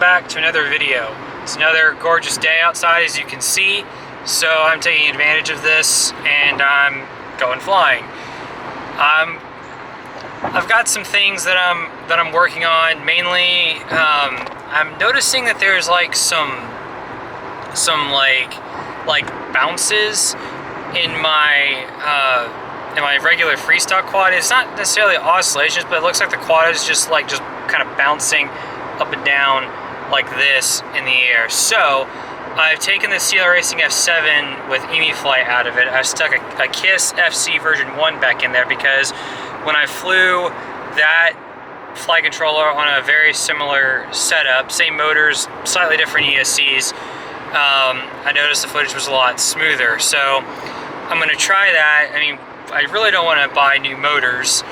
back to another video. It's another gorgeous day outside, as you can see, so I'm taking advantage of this and I'm going flying. I've got some things that I'm working on. Mainly, I'm noticing that there's like some like bounces in my regular freestock quad. It's not necessarily oscillations, but it looks like the quad is just kind of bouncing up and down like this in the air. So I've taken the CLRacing F7 with Emuflight out of it. I stuck a KISS FC version 1 back in there because when I flew that flight controller on a very similar setup, same motors, slightly different ESCs, I noticed the footage was a lot smoother. So I'm going to try that. I mean, I really don't want to buy new motors,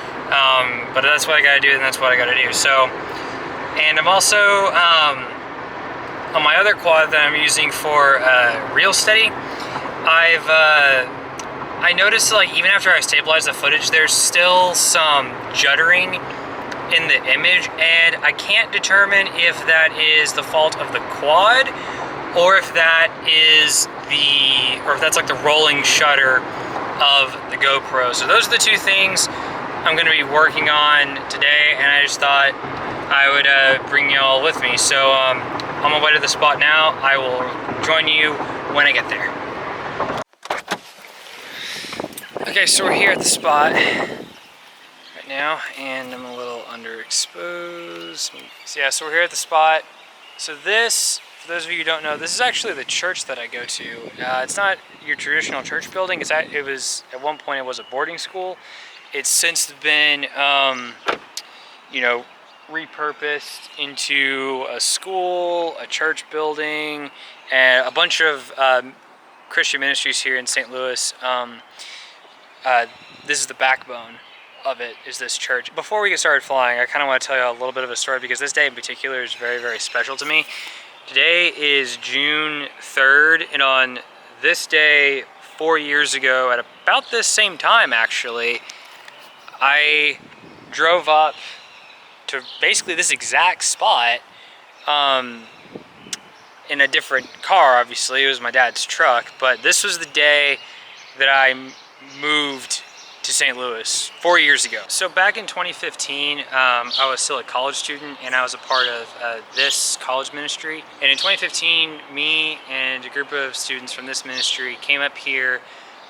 but that's what I got to do, and that's what I got to do. So, and I'm also on my other quad that I'm using for real steady. I noticed, like, even after I stabilize the footage, there's still some juddering in the image, and I can't determine if that is the fault of the quad or if that is if that's like the rolling shutter of the GoPro. So those are the two things I'm going to be working on today, and I just thought I would bring you all with me. So I'm on my way to the spot now. I will join you when I get there. Okay, so we're here at the spot right now, and I'm a little underexposed. So yeah, so we're here at the spot. So this, for those of you who don't know, this is actually the church that I go to. It's not your traditional church building. It was at one point it was a boarding school. It's since been, you know, repurposed into a school, a church building, and a bunch of Christian ministries here in St. Louis. This is the backbone of it, is this church. Before we get started flying, I kind of want to tell you a little bit of a story because this day in particular is very, very special to me. Today is June 3rd, and on this day 4 years ago, at about this same time actually, I drove up to basically this exact spot in a different car. Obviously, it was my dad's truck, but this was the day that I moved to St. Louis 4 years ago. So back in 2015, I was still a college student, and I was a part of this college ministry. And in 2015, me and a group of students from this ministry came up here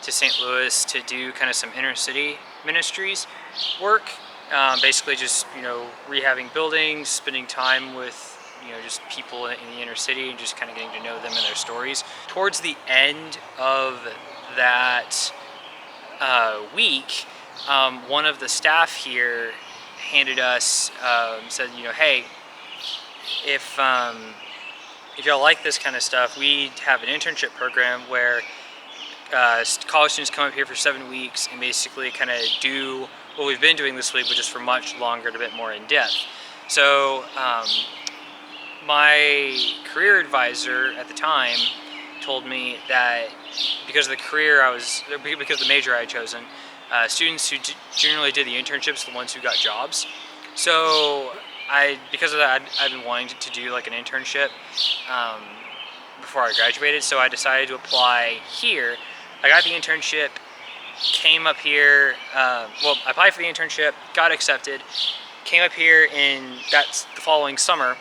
to St. Louis to do kind of some inner city ministries work. Basically just, you know, rehabbing buildings, spending time with, you know, just people in the inner city and just kind of getting to know them and their stories. Towards the end of that week, one of the staff here handed us, said, you know, hey, if y'all like this kind of stuff, we have an internship program where college students come up here for 7 weeks and basically kind of do what we've been doing this week, but just for much longer and a bit more in depth. So my career advisor at the time told me that because of the career because of the major I had chosen, students who generally did the internships are the ones who got jobs. So because of that, I've been wanting to do like an internship before I graduated, so I decided to apply here. I got the internship, came up here, well, I applied for the internship, got accepted, came up here the following summer,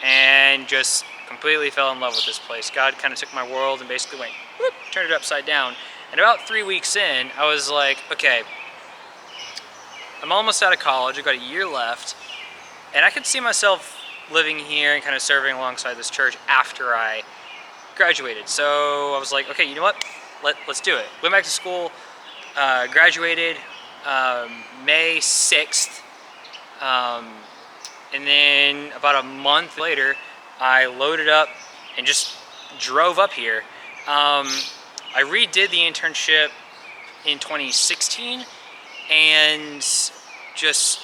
and just completely fell in love with this place. God kind of took my world and basically went, whoop, turned it upside down. And about 3 weeks in, I was like, okay, I'm almost out of college, I've got a year left, and I could see myself living here and kind of serving alongside this church after I graduated. So I was like, okay, you know what? Let's do it. Went back to school, graduated May 6th, and then about a month later, I loaded up and just drove up here. I redid the internship in 2016, and just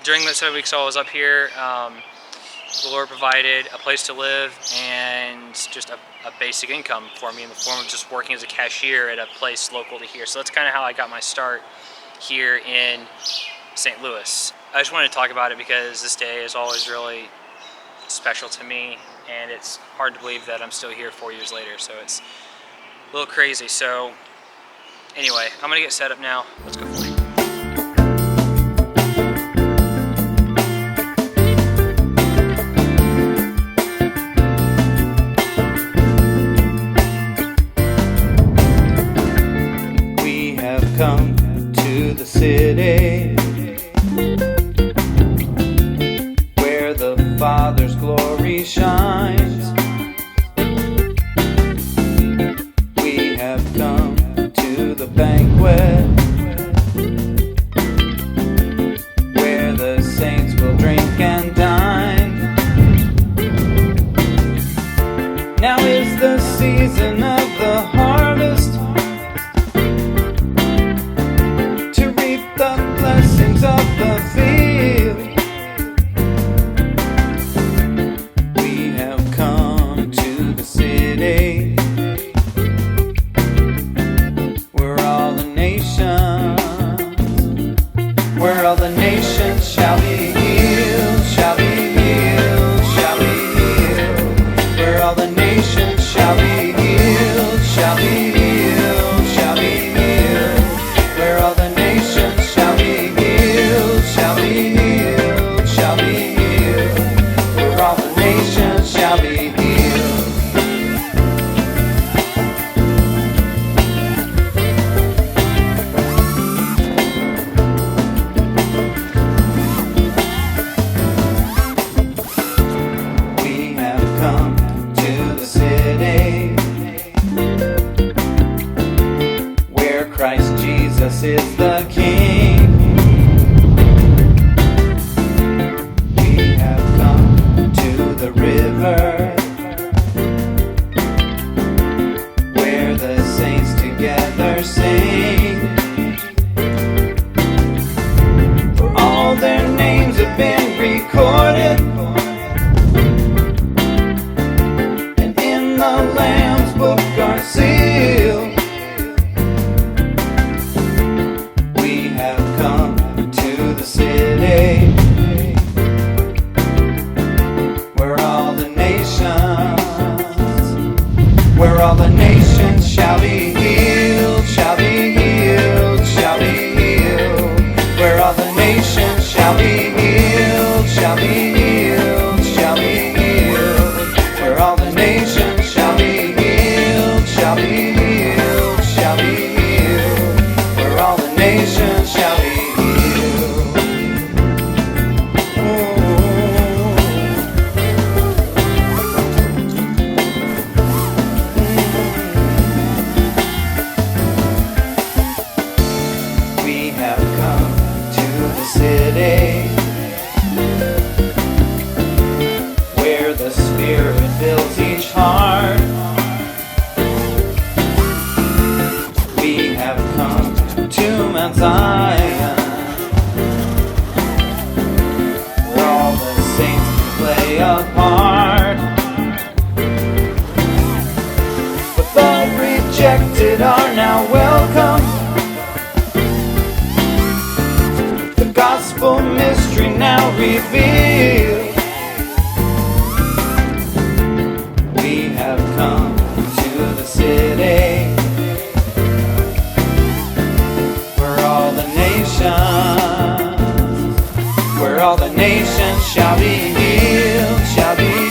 during the 7 weeks I was up here, the Lord provided a place to live and just a basic income for me in the form of just working as a cashier at a place local to here. So that's kind of how I got my start here in St. Louis. I just wanted to talk about it because this day is always really special to me, and it's hard to believe that I'm still here 4 years later, so it's a little crazy. So anyway, I'm gonna get set up now. Let's go for it. We have come to the city where the Father's glory shines. We have come to the banquet where the saints will drink and dine. Now is the season of the harvest to reap the blessings of the field. We have come to the city where all the nations shall be healed, shall be healed, shall be healed. Where all the nations shall be healed, shall be healed, shall be healed. Where all the nations shall be healed, shall be healed, shall be healed. Where all the nations shall be healed. We have come to the city where Christ Jesus is the King. We have come to the river where the saints together sing. For all their names have been recorded, and in the Lamb's book are sealed. We have come to the city where all the nations shall be healed, shall be healed, shall be healed. Where all the nations shall be healed, shall be healed, shall be healed. Where all the nations shall be healed, shall be healed, shall be healed. Where all the nations shall be healed. Ooh. We have come to the city where the Spirit fills each heart. We have come to Mount Zion where all the saints can play a part. But the rejected are now welcome. The gospel mystery now revealed. We have come to the city where all the nations shall be healed, shall be